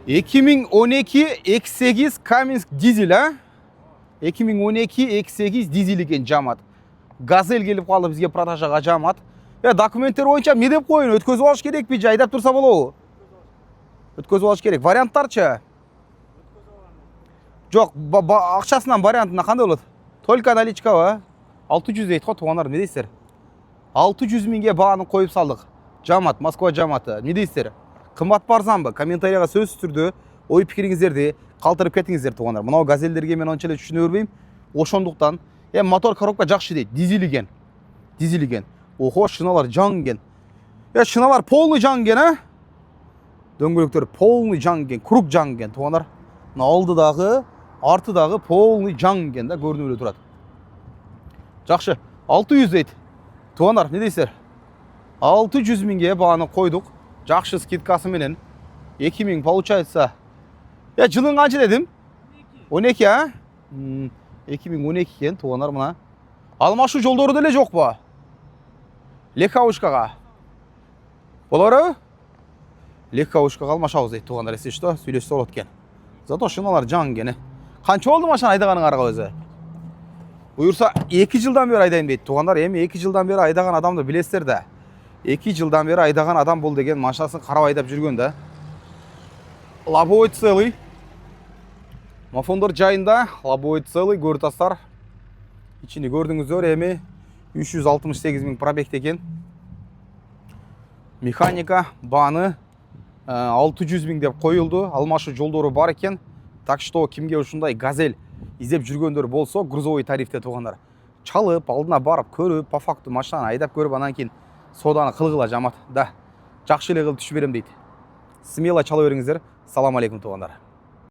2012 X8 Cummins dizel ha? 2012 X8 dizel eкен жамат. Газель келіп қалды бізге продажаға жамат. Документтер бойынша не деп қойын? Өткізіп алыш керек пе, жайдап тұрса болу? Өткізіп алыш керек. Варианттарча? Жоқ, ақшасынан вариантына қандай болады? Только наличка ба? 600 дейді қой, туғандар, не дейсіздер? 600 мыңға бағаны қойып салдық. Жамат, Москва жаматы. Не дейсіздер? Қымбат барзан ба? Комментарияға сөз түрді, ой пікіріңіздерді қалтырып кетіңіздер туғандар. Мынау газельдерге мен оншалай түсіне өрбеймін. Ошондуктан, мотор коробка жақсы дейді. Дизель екен. Дизель екен. Охо, шыналар жан екен. Шыналар полный жан екен, а? Дөңгелектер полный жан екен, круг жан екен туғандар. Алдыдағы, артыдағы полный жан екен да, көрініп өле тұрады. Жақшы, 600 дейді. Туғандар, не дейсіздер? 600 мыңға бағаны қойдық. Жақшы скидкасы менен 2000 получается. Жылың қанша дедім? 12, а? 2012 екен, туғандар мына. Алмашу жолдары деле жоқ па? Легковушкаға. Болары? Легковушкаға алмашауыз дейді, туғандар, есе что? Сөйлесі олат кен. Зато шыналар жан кені. Қанша болды машина айдағаның арға өзі? Бұйырса 2 жылдан бері айдайын дейді, туғандар. Еме 2 жылдан бері айдаған адамды білесіздер де. 2 жылдан бері айдаған адам бол деген машинасын қарап айдап жүрген да. Лобовой целый. Мафондар жайында лобовой целый, көртастар. Ичінде көрдіңіздер, еме 368 мың пробег екен. Механика баны 600 мың деп қойылды. Алмашы жолдары бар екен. Так что кімге ушундай газель издеп жүргендер болса, грузовой тарифте туғандар. Чалып, алдына барып, көріп, по факту машинаны айдап көріп, анан кейін соданы қылғыла жамат. Да, жақшы еле қылып түші берем дейді. Смело чала беріңіздер. Салам алейкум туғандар.